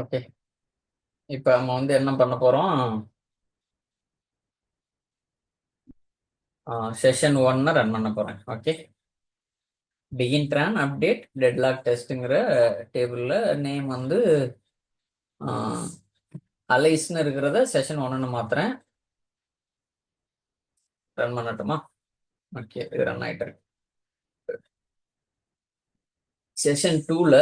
Okay. இப்போ நம்ம வந்து என்ன பண்ண போறோம்? செஷன் 1 ரன் பண்ண போறேன். Okay. Begin tran update deadlock டெஸ்ட்டுங்கிற டேபிளில் நேம் வந்து அலைஸ்ன்னு இருக்கிறத செஷன் 1ன்னு மாத்துறேன். ரன் பண்ணட்டுமா? ஓகே, இது ரன் ஆயிட்டு இருக்கு. செஷன் 2ல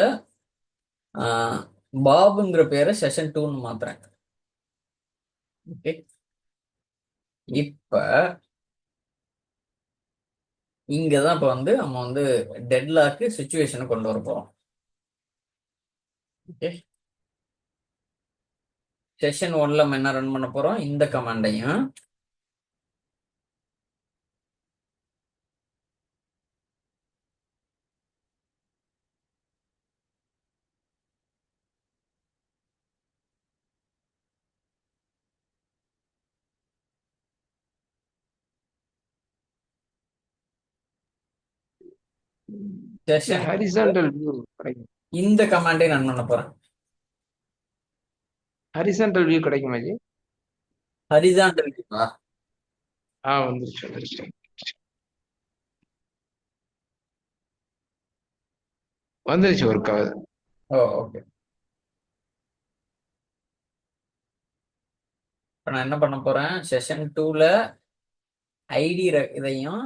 பாபுங்கிற பேரை செஷன் 2ன்னு மாத்துறேன். ஓகே. இப்ப இங்கதான் இப்ப வந்து நம்ம வந்து டெட்லாக்கு சுச்சுவேஷனை கொண்டு வர போறோம். ஓகே. செஷன் 1ல நம்ம என்ன ரன் பண்ண போறோம்? இந்த கமாண்டையும் செஷன் ஹரிசாண்டல் வியூ கிடைக்கும். இந்த கமாண்டையும் ரன் பண்ண போறேன். ஹரிசாண்டல் வியூ கிடைக்குமா ஜி? ஹரிசாண்டல் வந்துருச்சு வந்துருச்சு. வந்துருச்சு ஒர்க் ஆகுது. ஓ, ஓகே. இப்போ நான் என்ன பண்ண போறேன்? செஷன் 2ல ஐடி இதையும்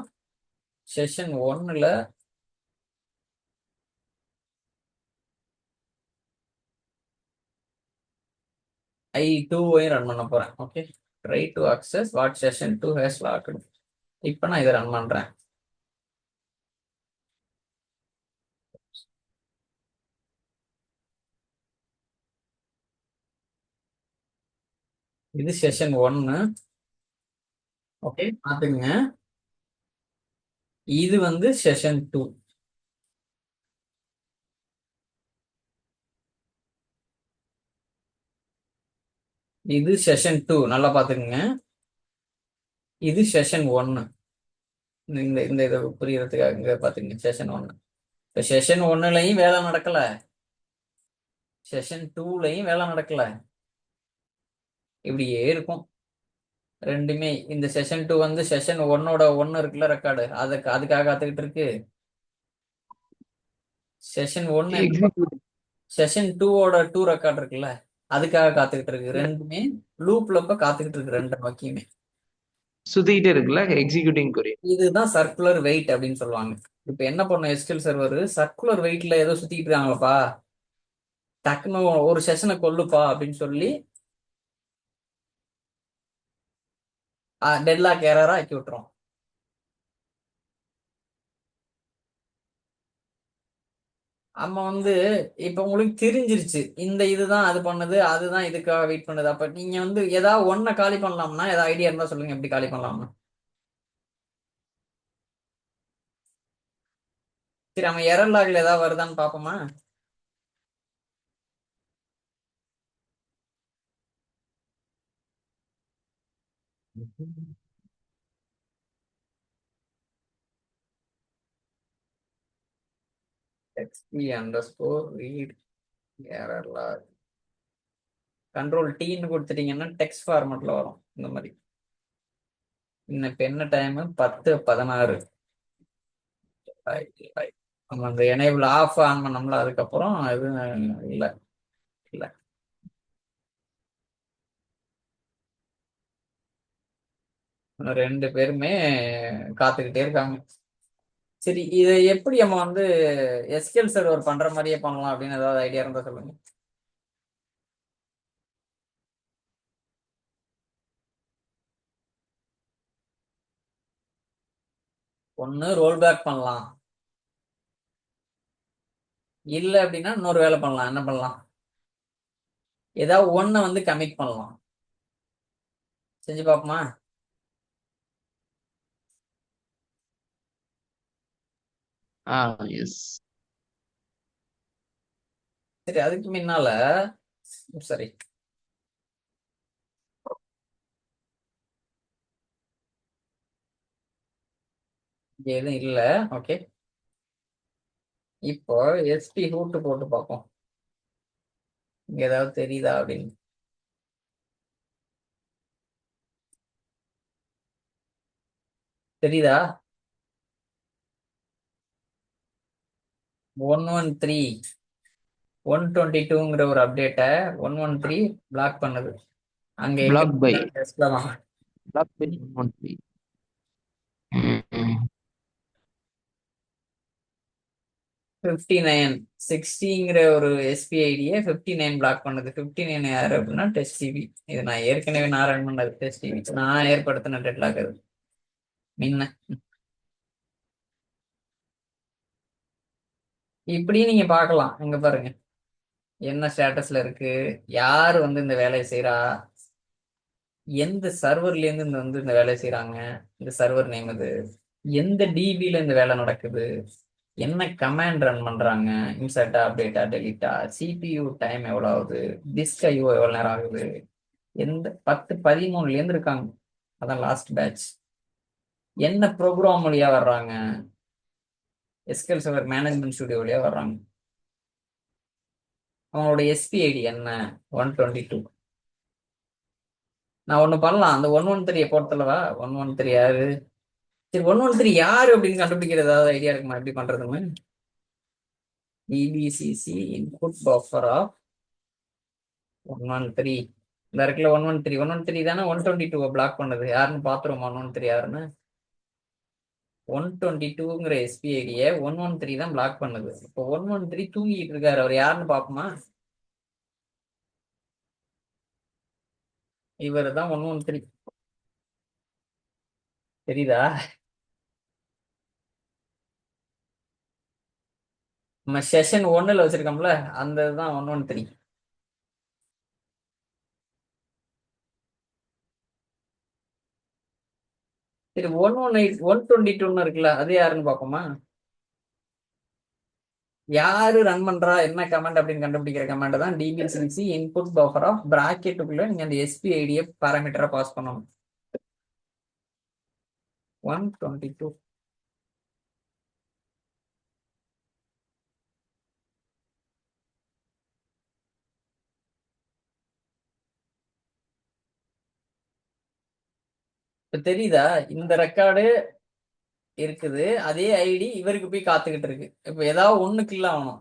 செஷன் 1ல I2வையும் ரன் பண்ண போறேன். Okay. Try to access what session 2 has logged. இப்போ நான் இதை ரன் பண்றேன். இது செஷன் 1. ஓகே, பாத்துங்க. இது வந்து செஷன் 2. இது செஷன் 2, நல்லா பாத்துக்குங்க. இது செஷன் 1. இந்த இந்த இதை புரியறதுக்காக இங்க பாத்துங்க. செஷன் 1. இப்போ செஷன் 1லையும் வேலை நடக்கல, செஷன் 2லையும் வேலை நடக்கல. இப்படியே இருக்கும் ரெண்டுமே. இந்த செஷன் 2 வந்து செஷன் 1ஓட 1 இருக்குல்ல ரெக்கார்டு, அதுக்காக காத்துக்கிட்டு இருக்கு. செஷன் 1 எக்ஸிக்யூட் செஷன் 2ஓட 2 ரெக்கார்ட் இருக்குல்ல, அதுக்காக காத்துக்கிட்டு இருக்கு. ரெண்டுமே லூப்ல இப்ப காத்துக்கிட்டு இருக்கு, ரெண்டு வக்கியுமே. சுத்திக்கிட்டே இருக்குல்ல எக்ஸிக்யூட்டிங் கொரி. இதுதான் சர்க்குலர் வெயிட் அப்படின்னு சொல்லுவாங்க. இப்ப என்ன பண்ணும் எஸ்கியூஎல் சர்வர்? சர்க்குலர் வெயிட்ல ஏதோ சுத்திட்டு இருக்காங்களப்பா, டக்குன்னு ஒரு செஷனை கொல்லுப்பா அப்படின்னு சொல்லி டெட்லாக் எரரா ஆக்கி விட்டுரும். நம்ம வந்து இப்ப உங்களுக்கு தெரிஞ்சிருச்சு இந்த இதுதான் அது பண்ணுது, அதுதான் இதுக்காக வெயிட் பண்ணுது. அப்ப நீங்க வந்து ஏதாவது ஒன்ன காலி பண்ணலாம்னா, ஏதாவது ஐடியா இருந்தா சொல்லுங்க, எப்படி காலி பண்ணலாம்னு. சரி, நம்ம எரர் லாக்ல ஏதாவது வருதான்னு பாப்போமா? xp underscore read error log. Control டீன்னு கொடுத்துட்டீங்கன்னா டெக்ஸ்ட் ஃபார்மட்ல வரும் இந்த மாதிரி. இன்னும் இப்ப என்ன டைம்? 10:16. நம்ம அந்த எனேபிள் ஆஃப் ஆன் பண்ணோம்ல, அதுக்கப்புறம் எதுவும் இல்லை. இல்லை, ரெண்டு பேருமே காத்துக்கிட்டே இருக்காங்க. சரி, இதை எப்படி நம்ம வந்து எஸ்கியூஎல் சர்வர் பண்ற மாதிரியே பண்ணலாம் அப்படின்னு ஏதாவது ஐடியா இருந்தா சொல்லுங்க. ஒன்னு ரோல் பேக் பண்ணலாம், இல்ல அப்படின்னா இன்னொரு வேலை பண்ணலாம். என்ன பண்ணலாம்? ஏதாவது ஒன்ன வந்து கமிட் பண்ணலாம். செஞ்சு பார்ப்போமா? எஸ். சரி, அதுக்கு முன்னால சரி, இங்க எதுவும் இல்லை. ஓகே. இப்போ எஸ்பி ரூட் போட்டு பார்ப்போம். இங்க ஏதாவது தெரியுதா அப்படின்னு. தெரியுதா? 113 122ங்கிற ஒரு அப்டேட்டை 113 பிளாக் பண்ணுது. அங்க எங்க பிளாக் பை டெஸ்ட்ல தான் பிளாக் பை 113. 59 60ங்கிற ஒரு எஸ்பிஐடியை 59 பிளாக் பண்ணுது. 59 யாரு அப்படின்னா டெஸ்ட் டிவி. இது நான் ஏற்கனவே நான் ரன் பண்ணது டெஸ்ட் டிவி. நான் ஏற்படுத்தின டெட்லாக் அது முன்ன. இப்படி நீங்க பார்க்கலாம். இங்க பாருங்க என்ன ஸ்டேட்டஸ்ல இருக்கு, யாரு வந்து இந்த வேலையை செய்யறா, எந்த சர்வர்ல இருந்து இந்த வேலையை செய்யறாங்க, இந்த சர்வர் நேம் இது, எந்த டிபில இந்த வேலை நடக்குது, என்ன கமாண்ட் ரன் பண்றாங்க, இன்சர்ட்டா அப்டேட்டா டெலிட்டா, சிபியூ டைம் எவ்வளவு ஆகுது, டிஸ்க் ஐஓ எவ்வளவு நேரம் ஆகுது, எந்த 10-13ல இருந்து இருக்காங்க. அதான் லாஸ்ட் பேட்ச். என்ன ப்ரோக்ராம் வழியா வர்றாங்க, எஸ்கல் சர்வர் மேனேஜ்மெண்ட் ஸ்டுடியோ வழியா வர்றாங்க. அவங்களோட எஸ்பிஐடி என்ன 122. நான் ஒண்ணு பண்ணலாம். அந்த 113 பொறுத்தலவா 113 யாரு, சரி 113 யாரு அப்படின்னு கண்டுபிடிக்கிறது ஏதாவது ஐடியா இருக்குமா எப்படி பண்றதுன்னு. இபிசிசி இன்புட் பஃபர் ஆஃப் 113. இந்த இருக்குல்ல 113 தானே 122 பிளாக் பண்ணது. யாருன்னு பாத்துருவோம் 113 யாருன்னு. 122ங்கிற எஸ்பிஐடியை 113 தான் பிளாக் பண்ணுது. இப்போ 113 தூங்கிட்டு இருக்காரு. அவர் யாருன்னு பாப்போமா? இவர் தான் 113. தெரியுதா? நம்ம செஷன் 1ல வச்சிருக்கோம்ல அந்த இதுதான் 113. சரி 118 122 இருக்குல்ல அது யாருன்னு பாப்போமா? யாரு ரன் பண்றா, என்ன கமெண்ட் அப்படின்னு கண்டுபிடிக்கிற கமெண்ட் தான் டிபிசிசி இன்புட் பஃபர் ஆஃப் பிராக்கெட்டுக்குள்ள நீங்க அந்த எஸ்பிஐடியை பாராமீட்டரா பாஸ் பண்ணணும். 122. இப்ப தெரியுதா? இந்த ரெக்கார்டு இருக்குது, அதே ஐடி இவருக்கு போய் காத்துக்கிட்டு இருக்கு. இப்ப ஏதாவது ஒண்ணு கில் ஆகணும்.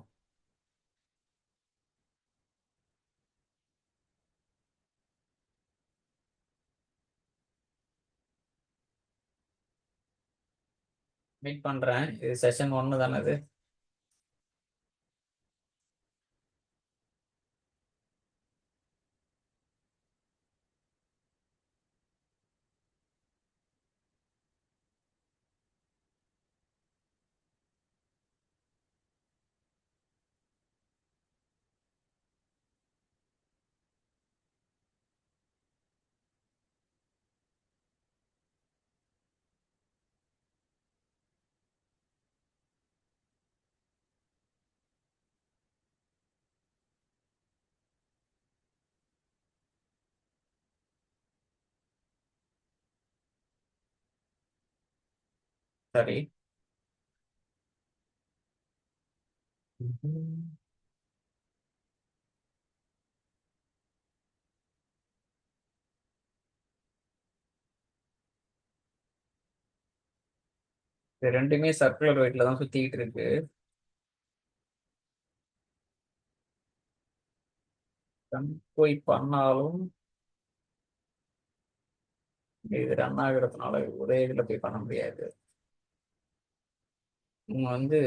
வெயிட் பண்றேன். இது செஷன் 1 தானே இது. சரி. இது ரெண்டுமே சர்க்குலர் வெயிட்ல தான் சுத்திக்கிட்டு இருக்கு. போய் பண்ணாலும் இது ரன் ஆகுறதுனால ஒரே இதுல போய் பண்ண முடியாது. இவங்க வந்து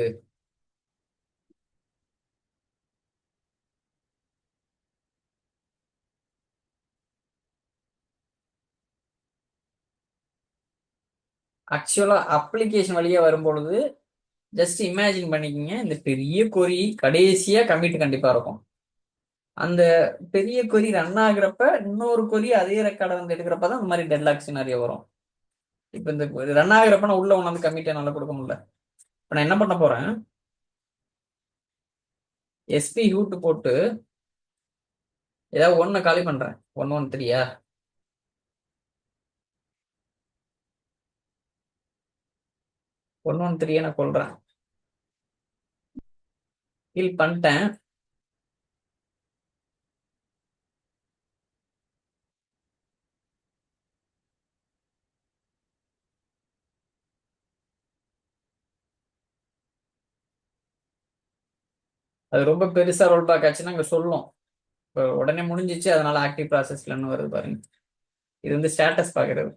ஆக்சுவலா அப்ளிகேஷன் வழியா வரும்பொழுது ஜஸ்ட் இமேஜின் பண்ணிக்கங்க, இந்த பெரிய கொரி கடைசியா கமிட் கண்டிப்பா இருக்கும். அந்த பெரிய கொரி ரன் ஆகுறப்ப இன்னொரு கொரி அதே ரெக்கார்டை வந்து எடுக்கிறப்ப தான் இந்த மாதிரி டெட்லாக் சினாரியோ வரும். இப்ப இந்த ரன் ஆகுறப்ப நான் உள்ள உணர்ந்து கமிட் என்னால கொடுக்க முடியல. இப்ப நான் என்ன பண்ண போறேன், எஸ்பி ஹூட் போட்டு ஏதாவது ஒண்ணு காலி பண்றேன். 113 113 நான் கொள்றேன். கில் பண்ணிட்டேன். அது ரொம்ப பெருசா ரோல் பேக் ஆச்சுன்னா அங்க சொல்லும். இப்போ உடனே முடிஞ்சிச்சு, அதனால ஆக்டிவ் ப்ராசஸ்லன்னு வருது பாருங்க. இது வந்து ஸ்டேட்டஸ் பாக்குறது.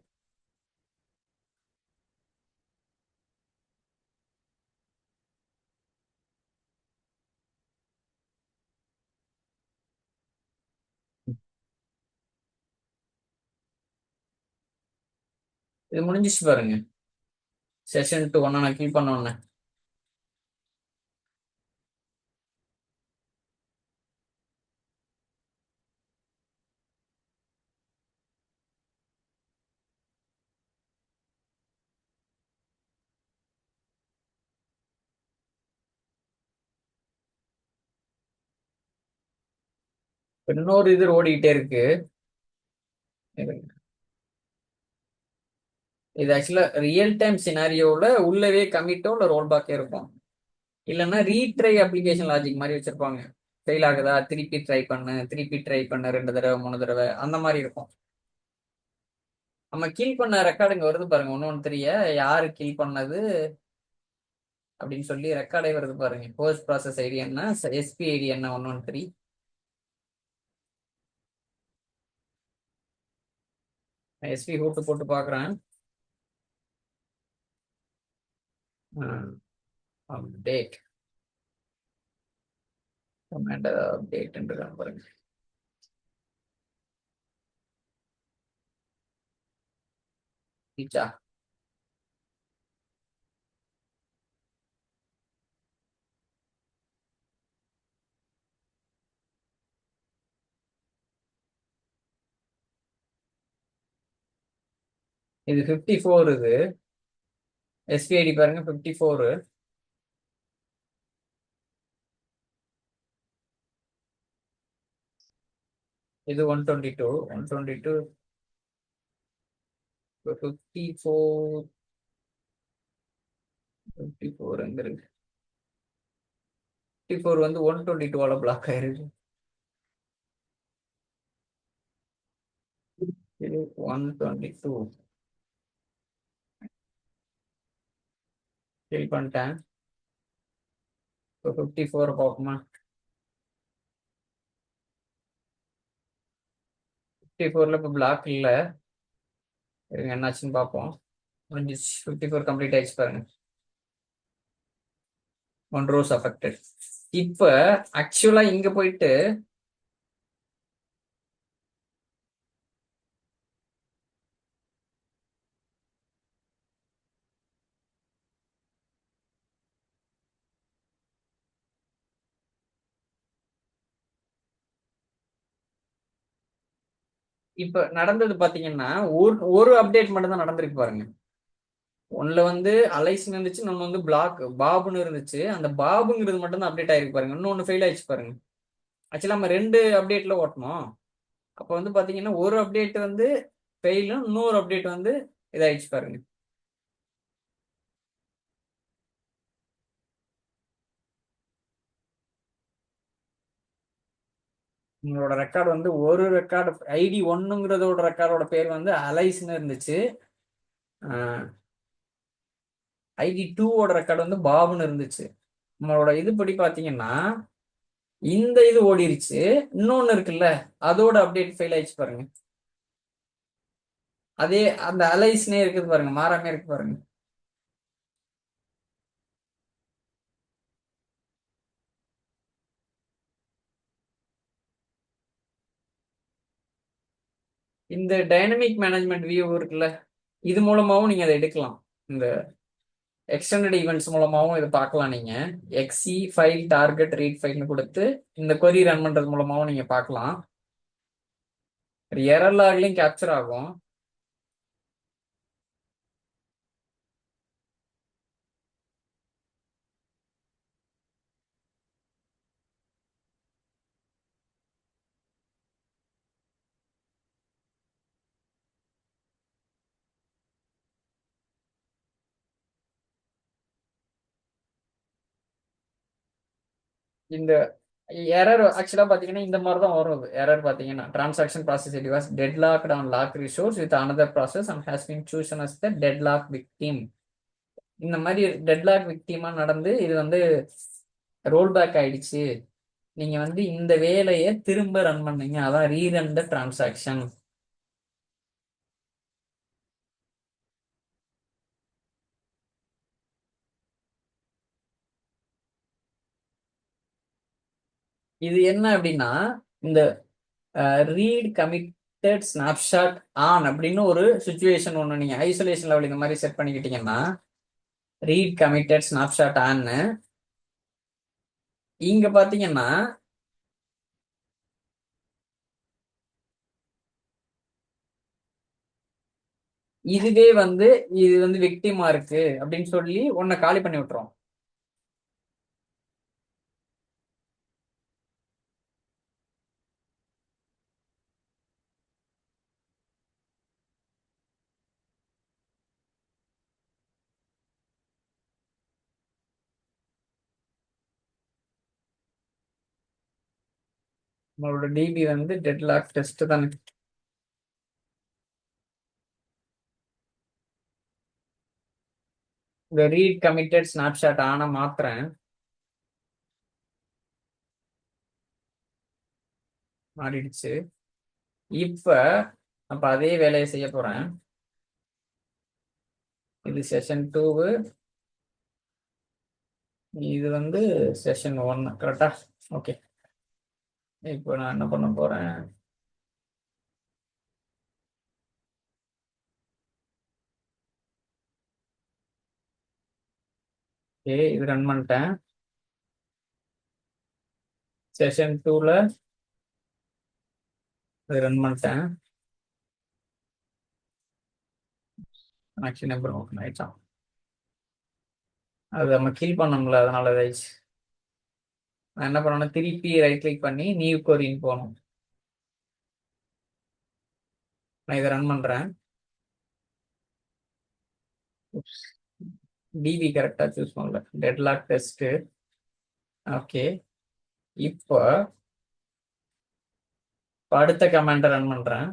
இது முடிஞ்சிச்சு பாருங்க. செஷன் 2 ஒன்னு நான் கிளிக் பண்ண உடனே இன்னொரு இது ஓடிக்கிட்டே இருக்கு. இது ஆக்சுவலா ரியல் டைம் சினாரியோல உள்ளவே கமிட்டோ இல்ல ரோல் பேக்கே இருக்கும். இல்லைன்னா ரீட்ரை அப்ளிகேஷன் லாஜிக் மாதிரி வச்சிருப்பாங்க. ஃபெயில் ஆகுதா, திருப்பி ட்ரை பண்ணு, திருப்பி ட்ரை பண்ணு, 2 தடவை 3 தடவை அந்த மாதிரி இருக்கும். நம்ம கீல் பண்ண ரெக்கார்டுங்க வருது பாருங்க, 113 யாரு கீல் பண்ணது அப்படின்னு சொல்லி ரெக்கார்டே வருது பாருங்க. போஸ்ட் ப்ராசஸ் ஐடி என்ன, எஸ்பி ஐடி என்ன, 113. எஸ்பி ஹூட்டு போட்டு பாக்குறேன். அப்டேட் கமெண்ட் அப்டேட் பாருங்க. ரீச்சா இது 54. இது எஸ்பி ஐடி பாருங்க, 54. இது 122. 122 54. 54 எங்க இருக்கு? 54 வந்து 122 பிளாக் ஆயிருக்கு. இது 122 ஃபில் பண்ணிட்டேன். இப்போ 54 பார்ப்போமா? 54ல இப்போ பிளாக் இல்லை. இருங்க என்னாச்சுன்னு பார்ப்போம். முடிஞ்சிச்சு. 54 கம்ப்ளீட் ஆயிடுச்சு பாருங்க. 1 rows அஃபெக்டட். இப்போ ஆக்சுவலா இங்க போயிட்டு இப்ப நடந்தது பாத்தீங்கன்னா ஒரு ஒரு அப்டேட் மட்டும் தான் நடந்திருக்கு பாருங்க. ஒண்ணுல வந்து அலைஸ்ன்னு இருந்துச்சு, இன்னொன்னு வந்து பிளாக் பாபுன்னு இருந்துச்சு. அந்த பாபுங்கிறது மட்டும் தான் அப்டேட் ஆயிருக்கு பாருங்க. இன்னொன்னு ஃபெயில் ஆயிடுச்சு பாருங்க. ஆக்சுவலா நம்ம 2 அப்டேட்ல ஓட்டணும். அப்ப வந்து பாத்தீங்கன்னா ஒரு அப்டேட் வந்து ஃபெயிலும், இன்னொரு அப்டேட் வந்து இதாயிடுச்சு பாருங்க. உங்களோட ரெக்கார்டு வந்து ஒரு ரெக்கார்டு ஐடி 1ங்கிறதோட ரெக்கார்டோட பேர் வந்து அலைஸ்ன்னு இருந்துச்சு. ஐடி 2ஓட ரெக்கார்டு வந்து பாபுன்னு இருந்துச்சு. உங்களோட இது படி பாத்தீங்கன்னா இந்த இது ஓடிருச்சு. இன்னொன்னு இருக்குல்ல, அதோட அப்டேட் ஃபெயில் ஆயிடுச்சு பாருங்க. அதே அந்த அலைஸ்னே இருக்குது பாருங்க, மாறாம இருக்கு பாருங்க. இந்த டைனமிக் மேனேஜ்மெண்ட் வியூ இருக்குல்ல, இது மூலமாவும் நீங்க அதை எடுக்கலாம். இந்த எக்ஸ்டெண்டட் ஈவெண்ட்ஸ் மூலமாவும் இதை பார்க்கலாம். நீங்க எக்ஸி ஃபைல் டார்கெட் ரீட் ஃபைல்னு கொடுத்து இந்த கொரி ரன் பண்றது மூலமாவும் நீங்க பார்க்கலாம். எரர் லாக்லயும் கேப்சர் ஆகும். இந்த எரர் ஆக்சுவலா பாத்தீங்கன்னா இந்த மாதிரி தான் வரும். எரர் பாத்தீங்கன்னா transaction process it was deadlocked on lock resource with another process and has been chosen as the deadlock victim. இந்த மாதிரி டெட்லாக் விக்டிமா நடந்து இது வந்து ரோல் பேக் ஆயிடுச்சு. நீங்க வந்து இந்த வேலையை திரும்ப ரன் பண்ணீங்க, அதான் ரீரன் த டிரான்சாக்ஷன். இது என்ன அப்படின்னா, இந்த ரீட் கமிட்டட் ஸ்னாப்ஷாட் ஆன் அப்படின்னு ஒரு சுச்சுவேஷன் ஒன்று நீங்க ஐசோலேஷன் லெவல் இந்த மாதிரி செட் பண்ணிக்கிட்டீங்கன்னா, ரீட் கமிட்டட் ஸ்னாப்ஷாட் ஆன்னு இங்க பாத்தீங்கன்னா இதுவே வந்து இது வந்து விக்டிமா இருக்கு அப்படின்னு சொல்லி உன்னை காலி பண்ணி விட்டுரும். நம்மளோட டிபி வந்து டெட்லாக் டெஸ்ட் தானே. இந்த ரீட் கமிட்டட் ஸ்னாப்ஷாட் ஆன மாத்திரம் மாறிடுச்சு. இப்ப அப்ப அதே வேலையை செய்ய போறேன். இது செஷன் 2, இது வந்து செஷன் 1. கரெக்டா? ஓகே. இப்போ நான் என்ன பண்ண போறேன், இது ரன் பண்ணிட்டேன். செஷன் 2ல இது ரன் பண்ணிட்டேன். கனெக்ஷன் எப்படி ஓப்பன் ஆயிடுச்சான், அது நம்ம கில் பண்ணணும்ல, அதனால இதாயிடுச்சு. நான் என்ன பண்ணணும், திருப்பி ரைட் கிளிக் பண்ணி நியூ கொரின்னு போகணும். நான் இதை ரன் பண்றேன். டிபி கரெக்டா சூஸ் பண்ணல, டெட்லாக் டெஸ்ட். ஓகே. இப்போ அடுத்த கமாண்டை ரன் பண்றேன்.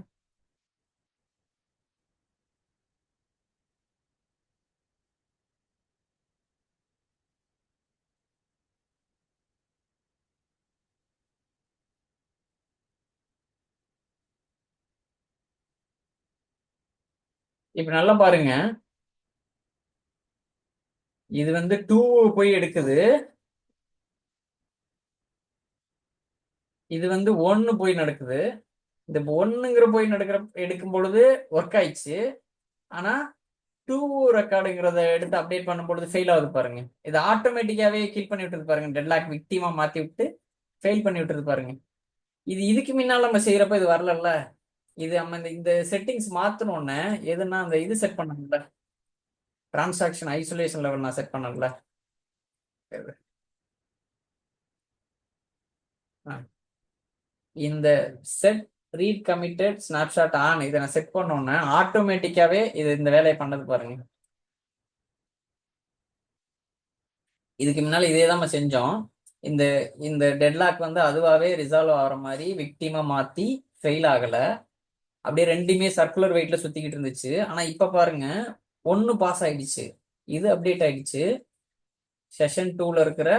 இப்ப நல்லா பாருங்க, இது வந்து 2 போய் எடுக்குது, இது வந்து 1 போய் நடக்குது. இந்த 1ங்கிற போய் நடக்கிற எடுக்கும் பொழுது ஒர்க் ஆயிடுச்சு. ஆனா 2 ரெக்கார்டுங்கிறத எடுத்து அப்டேட் பண்ணும் பொழுது ஃபெயில் ஆகுது பாருங்க. இது ஆட்டோமேட்டிக்காவே கில் பண்ணி விட்டுருது பாருங்க, டெட்லாக் விக்டிமா மாத்தி விட்டு ஃபெயில் பண்ணி விட்டுருது பாருங்க. இது இதுக்கு முன்னால் நம்ம செய்யறப்ப இது வரலல்ல. இது நம்ம இந்த செட்டிங்ஸ் மாத்தணும்னு எதுனா அந்த இது செட் பண்ணணும்ல, டிரான்சாக்ஷன் ஐசோலேஷன் லெவல் நான் செட் பண்ணல. இந்த set read committed snapshot on இதை நான் செட் பண்ணோன்னே ஆட்டோமேட்டிக்காவே இது இந்த வேலையை பண்ணது பாருங்க. இதுக்கு முன்னால இதே தான் நம்ம செஞ்சோம். இந்த இந்த டெட்லாக் வந்து அதுவாகவே ரிசால்வ் ஆகிற மாதிரி விக்டிமா மாத்தி ஃபெயில் ஆகல, அப்படியே ரெண்டுமே சர்க்குலர் வெயிட்ல சுத்திக்கிட்டு இருந்துச்சு. ஆனா இப்ப பாருங்க, 1 பாஸ் ஆயிடுச்சு, இது அப்டேட் ஆயிடுச்சு. செஷன் 2ல இருக்கிற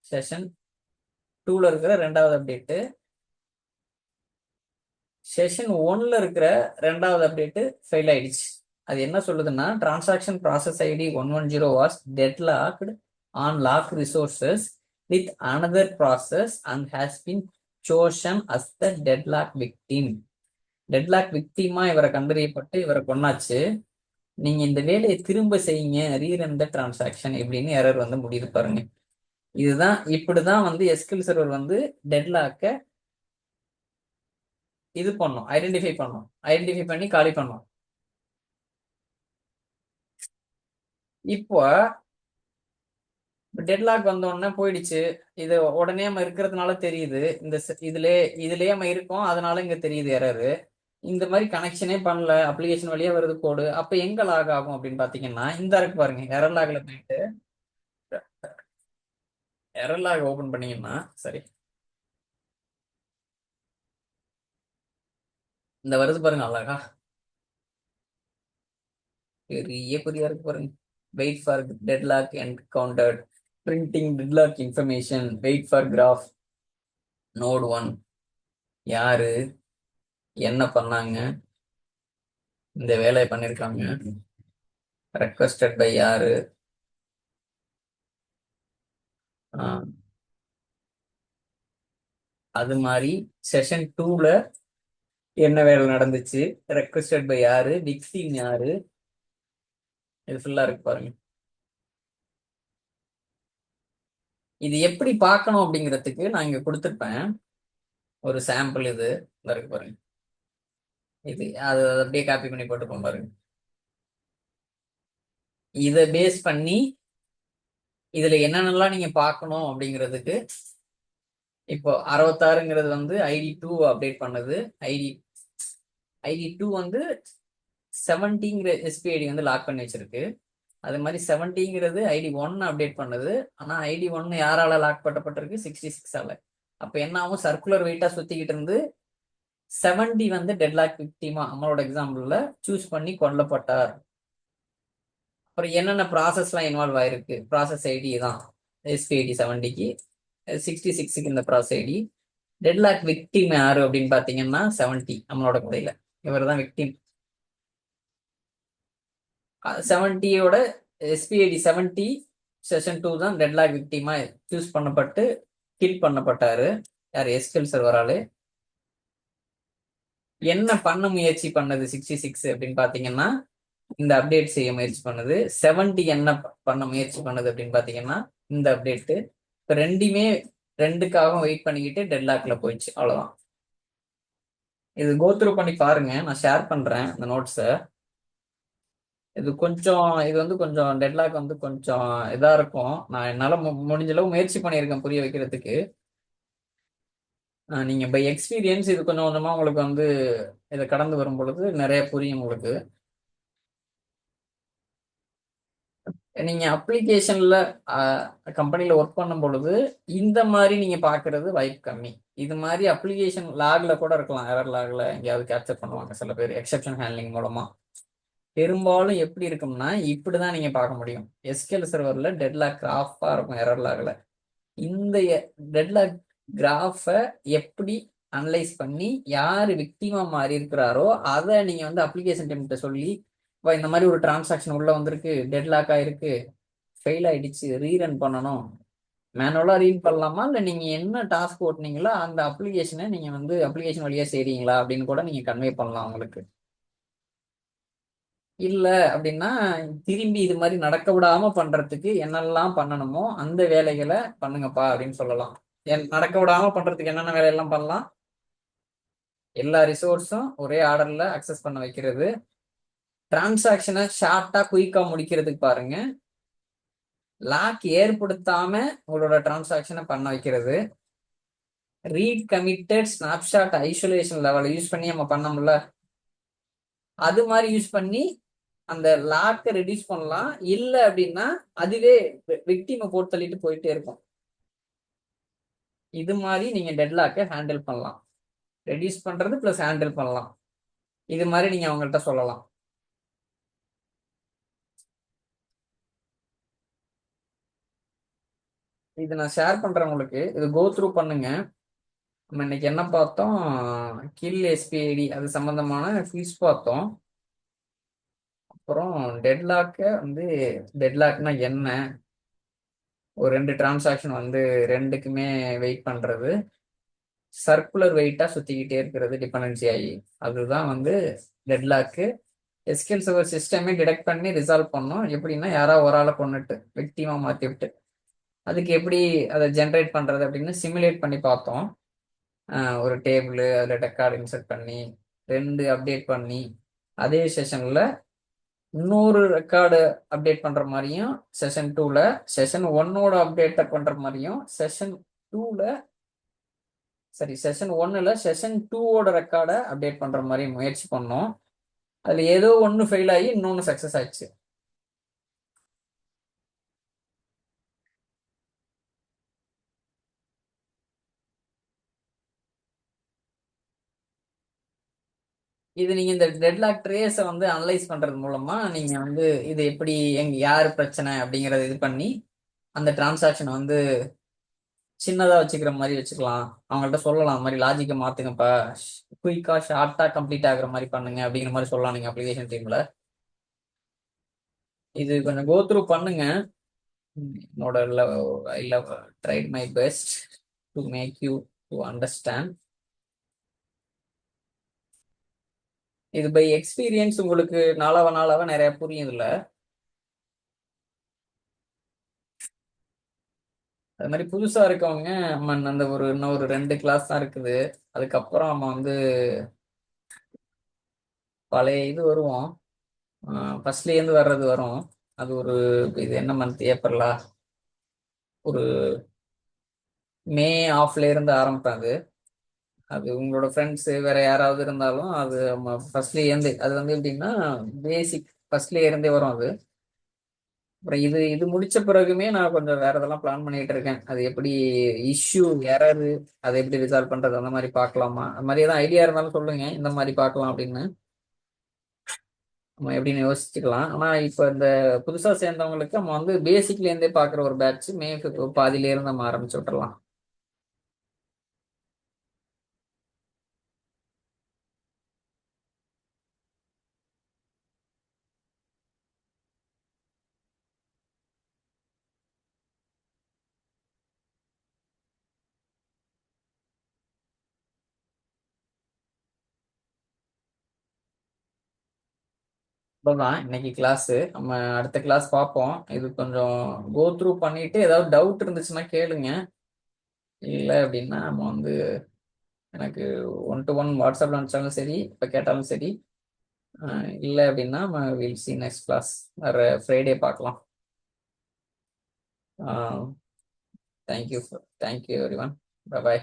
செஷன் 2ல இருக்கிற 2வது அப்டேட்டு, செஷன் 1ல இருக்கிற 2வது அப்டேட்டு ஃபெயில் ஆயிடுச்சு. அது என்ன சொல்லுதுன்னா, transaction process ID 110 was deadlocked on lock resources with another process and has been chosen as the deadlock victim. Deadlock விக்டிமா இவரை கண்டறியப்பட்டு இவரை கொன்னாச்சு. நீங்க இந்த வேலையை திரும்ப செய்யுங்க, ரீரன் த டிரான்சாக்ஷன் இப்படின்னு எரர் வந்து முடியுது பாருங்க. இதுதான், இப்படிதான் வந்து எஸ்கியூஎல் சர்வர் வந்து டெட்லாக்க இது பண்ணும், ஐடென்டிஃபை பண்ணும், ஐடென்டிஃபை பண்ணி காலி பண்ணும். இப்போ டெட்லாக் வந்த உடனே போயிடுச்சு, இது உடனே நம்ம இருக்கிறதுனால தெரியுது, இந்த இதுலயே நம்ம இருக்கோம், அதனால இங்க தெரியுது எரரு. இந்த மாதிரி கனெக்ஷனே பண்ணல, அப்ளிகேஷன் வழியா வருது கோடு, அப்ப எங்க லாக் ஆகும் அப்படின்னு பாத்தீங்கன்னா, இந்த இருக்கு பாருங்க, எரர் லாக்ல போயிட்டு எரர் லாக் ஓபன் பண்ணீங்கன்னா, சரி இந்த வருது பாருங்க அழகா, பெரிய குறியா இருக்கு பாருங்க, wait for deadlock encountered. Printing deadlock information wait for graph node 1 யாரு என்ன பண்ணாங்க இந்த வேலையை பண்ணிருக்காங்க ரெக்வஸ்டட் பை யாரு அது மாதிரி செஷன் 2ல என்ன வேலை நடந்துச்சு ரெக்வஸ்டட் பை யாரு விக்டிம் யாரு இது ஃபுல்லா இருக்கு பாருங்க. இது எப்படி பார்க்கணும் அப்படிங்கிறதுக்கு நான் இங்க கொடுத்துருப்பேன் ஒரு சாம்பிள். இது இருக்கு பாருங்க. இது அது அப்படியே காப்பி பண்ணி போட்டுப்போம் பாருங்க. இதை பேஸ் பண்ணி இதுல என்னென்னலாம் நீங்க பார்க்கணும் அப்படிங்கிறதுக்கு இப்போ 66ங்கிறது வந்து ID2 அப்டேட் பண்ணது. ஐடி ID2 வந்து 70ங்கிற எஸ்பிஐடி வந்து லாக் பண்ணி வச்சிருக்கு. அது மாதிரி 70ங்கிறது ID1 அப்டேட் பண்ணுது. ஆனா ID1 யாரால லாக் பண்ணப்பட்டிருக்கு 66ஆல. அப்ப என்ன ஆகும் சர்க்குலர் வெயிட்டா சுத்திக்கிட்டு இருந்து 70 வந்து டெட்லாக் விக்டிமா நம்மளோட எக்ஸாம்பிள்ல சூஸ் பண்ணி கொல்லப்பட்டார். அப்புறம் என்னென்ன ப்ராசஸ்லாம் இன்வால்வ் ஆயிருக்கு ப்ராசஸ் ஐடி தான் எஸ்பிஐடி 70க்கு 66க்கு இந்த ப்ராசஸ் ஐடி. டெட்லாக் விக்டிம் யாரு அப்படின்னு பாத்தீங்கன்னா 70 நம்மளோட கதையில இவர் தான் விக்டிம். 70யோட எஸ்பிஐடி 70 செஷன் 2 தான் டெட்லாக் விக்டிமா சூஸ் பண்ணப்பட்டு கில் பண்ணப்பட்டாரு. யார் எஸ்கெல் சர்வராலே. என்ன பண்ண முயற்சி பண்ணது 66 அப்படின்னு பாத்தீங்கன்னா இந்த அப்டேட் செய்ய முயற்சி பண்ணுது. 70 என்ன பண்ண முயற்சி பண்ணுது அப்படின்னு பாத்தீங்கன்னா இந்த அப்டேட். இப்போ ரெண்டுமே ரெண்டுக்காகவும் வெயிட் பண்ணிக்கிட்டு டெட்லாக்ல போயிடுச்சு. அவ்வளவுதான். இது கோத்ரூ பண்ணி பாருங்க. நான் ஷேர் பண்றேன் இந்த நோட்ஸை. இது வந்து கொஞ்சம் டெட்லாக் வந்து கொஞ்சம் இதா இருக்கும். நான் என்னால முடிஞ்ச அளவு முயற்சி பண்ணியிருக்கேன் புரிய வைக்கிறதுக்கு. நீங்க பை எக்ஸ்பீரியன்ஸ் இது கொஞ்சம் கொஞ்சமா உங்களுக்கு வந்து இதை கடந்து வரும் பொழுது நிறைய புரியும் உங்களுக்கு. நீங்க அப்ளிகேஷன்ல கம்பெனில ஒர்க் பண்ணும் பொழுது இந்த மாதிரி நீங்க பாக்குறது வாய்ப்பு கம்மி. இது மாதிரி அப்ளிகேஷன் லாக்ல கூட இருக்கலாம். எரர் லாக்ல எங்கேயாவது கேப்சர் பண்ணுவாங்க சில பேர் எக்ஸெப்ஷன் ஹேண்ட்லிங் மூலமா. பெரும்பாலும் எப்படி இருக்கும்னா இப்படிதான் நீங்க பார்க்க முடியும். எஸ்கியூஎல் சர்வர்ல டெட்லாக் கிராஃபா இருக்கும் எரர் லாக்ல. இந்த டெட்லாக் கிராஃபை எப்படி அனலைஸ் பண்ணி யாரு விக்டிமா மாறி இருக்கிறாரோ அதை நீங்க வந்து அப்ளிகேஷன் டீம்கிட்ட சொல்லி இந்த மாதிரி ஒரு டிரான்சாக்ஷன் உள்ள வந்திருக்கு டெட்லாக் ஆயிருக்கு ஃபெயில் ஆயிடுச்சு ரீரன் பண்ணணும். மேனுவலா ரீட் பண்ணலாமா இல்லை நீங்க என்ன டாஸ்க் ஓட்டுனீங்களோ அந்த அப்ளிகேஷனை நீங்க வந்து அப்ளிகேஷன் வழியா செய்றீங்களா அப்படின்னு கூட நீங்க கன்வே பண்ணலாம் உங்களுக்கு. இல்ல அப்படின்னா திரும்பி இது மாதிரி நடக்க விடாம பண்றதுக்கு என்னெல்லாம் பண்ணணுமோ அந்த வேலைகளை பண்ணுங்கப்பா அப்படின்னு சொல்லலாம். நடக்க விடாம பண்றதுக்கு என்னென்ன வேலையெல்லாம் பண்ணலாம். எல்லா ரிசோர்ஸும் ஒரே ஆர்டர்ல அக்சஸ் பண்ண வைக்கிறது. டிரான்சாக்ஷனை ஷார்ட்டா குயிக்கா முடிக்கிறதுக்கு பாருங்க. லாக் ஏற்படுத்தாம உங்களோட டிரான்சாக்ஷனை பண்ண வைக்கிறது. Read committed snapshot isolation level use பண்ணி நம்ம பண்ணோம்ல அது மாதிரி யூஸ் பண்ணி அந்த லாக்கை ரெடியூஸ் பண்ணலாம். இல்லை அப்படின்னா அதுவே விக்டிமை போட்டு தள்ளிட்டு போயிட்டே இருக்கும். இது மாதிரி நீங்க டெட்லாக்கை ஹேண்டில் பண்ணலாம். ரெடியூஸ் பண்றது பிளஸ் ஹேண்டில் பண்ணலாம். இது மாதிரி நீங்க அவங்கள்ட்ட சொல்லலாம். இது நான் ஷேர் பண்றேன் உங்களுக்கு. இது கோ த்ரூ பண்ணுங்க. நம்ம இன்னைக்கு என்ன பார்த்தோம் கில் எஸ்பிஐடி அது சம்பந்தமான குவிஸ் பார்த்தோம். அப்புறம் டெட்லாக்கை வந்து டெட்லாக்னா என்ன ஒரு ரெண்டு டிரான்சாக்ஷன் வந்து ரெண்டுக்குமே வெயிட் பண்றது சர்க்குலர் வெயிட்டா சுத்திக்கிட்டே இருக்கிறது டிபெண்டன்சி ஆகி அதுதான் வந்து டெட்லாக்கு. எஸ்கியூஎல் சர்வர் சிஸ்டமே டிடெக்ட் பண்ணி ரிசால்வ் பண்ணோம். எப்படின்னா யாராவது ஒரு ஆளை கொண்டுட்டு விக்டிமா மாற்றி விட்டு அதுக்கு எப்படி அதை ஜென்ரேட் பண்றது அப்படின்னு சிமுலேட் பண்ணி பார்த்தோம். ஒரு டேபிள் அதில் ரெக்கார்டு இன்சர்ட் பண்ணி ரெண்டு அப்டேட் பண்ணி அதே செஷன்ல இன்னொரு ரெக்கார்டு அப்டேட் பண்ற மாதிரியும் செஷன் 2ல செஷன் 1ஓட அப்டேட் பண்ற மாதிரியும் செஷன் 2ல செஷன் 1ல செஷன் 2ஓட ரெக்கார்டை அப்டேட் பண்ற மாதிரி முயற்சி பண்ணோம். அதுல ஏதோ ஒன்று ஃபெயில் ஆகி இன்னொன்று சக்சஸ் ஆயிடுச்சு. இது நீங்க இந்த டெட்லாக் ட்ரேஸை வந்து அனலைஸ் பண்றது மூலமா நீங்க வந்து இது எப்படி யாரு பிரச்சனை அப்படிங்கறத இது பண்ணி அந்த டிரான்சாக்ஷனை வந்து சின்னதாக வச்சுக்கிற மாதிரி வச்சுக்கலாம். அவங்கள்ட்ட சொல்லலாம், அந்த மாதிரி லாஜிக்கை மாற்றுங்கப்பா, குயிக்காக ஷார்ட்டாக கம்ப்ளீட் ஆகுற மாதிரி பண்ணுங்க அப்படிங்கிற மாதிரி சொல்லலாம் நீங்கள் அப்ளிகேஷன் டீமில். இது கொஞ்சம் கோ த்ரூ பண்ணுங்க. என்னோட I love tried my best to make you to understand. இது பை எக்ஸ்பீரியன்ஸ் உங்களுக்கு நாளாவ நாளாவ நிறைய புரியும் இதுல. அது மாதிரி புதுசா இருக்கவங்க நம்ம அந்த இன்னும் ஒரு 2 கிளாஸ் தான் இருக்குது. அதுக்கப்புறம் நம்ம வந்து பழைய இது வருவோம், ஃபர்ஸ்ட்லேருந்து வர்றது வரும். அது இது என்ன மந்த், ஏப்ரலா, ஒரு மே ஆஃப்ல இருந்து ஆரம்பிப்பாங்க. அது உங்களோட ஃப்ரெண்ட்ஸ் வேற யாராவது இருந்தாலும் அது ஃபர்ஸ்ட்லேருந்து அது வந்து எப்படின்னா பேசிக் ஃபர்ஸ்ட்லேயே இருந்தே வரும் அது. அப்புறம் இது இது முடிச்ச பிறகுமே நான் கொஞ்சம் வேற இதெல்லாம் பிளான் பண்ணிட்டு இருக்கேன். அது எப்படி இஷ்யூ எரரு அதை எப்படி ரிசால்வ் பண்றது அந்த மாதிரி பார்க்கலாமா, அந்த மாதிரி ஏதாவது ஐடியா இருந்தாலும் சொல்லுங்க, இந்த மாதிரி பார்க்கலாம் அப்படின்னு நம்ம எப்படின்னு யோசிச்சுக்கலாம். ஆனா இப்ப இந்த புதுசா சேர்ந்தவங்களுக்கு நம்ம வந்து பேசிக்ல இருந்தே பாக்குற ஒரு பேட்ச் பாதியில இருந்து நம்ம ஆரம்பிச்சு விட்டுறலாம். அவ்வளவுதான் இன்னைக்கு கிளாஸ். நம்ம அடுத்த கிளாஸ் பார்ப்போம். இது கொஞ்சம் கோ த்ரூ பண்ணிட்டு ஏதாவது டவுட் இருந்துச்சுன்னா கேளுங்க. இல்லை அப்படின்னா நம்ம வந்து எனக்கு 1-to-1 வாட்ஸ்அப்ல அனுப்பிச்சாலும் சரி, இப்போ கேட்டாலும் சரி. இல்லை அப்படின்னா நம்ம வில் சி நெக்ஸ்ட் கிளாஸ், வர ஃப்ரைடே பார்க்கலாம். Thank you, thank you everyone. பாய்.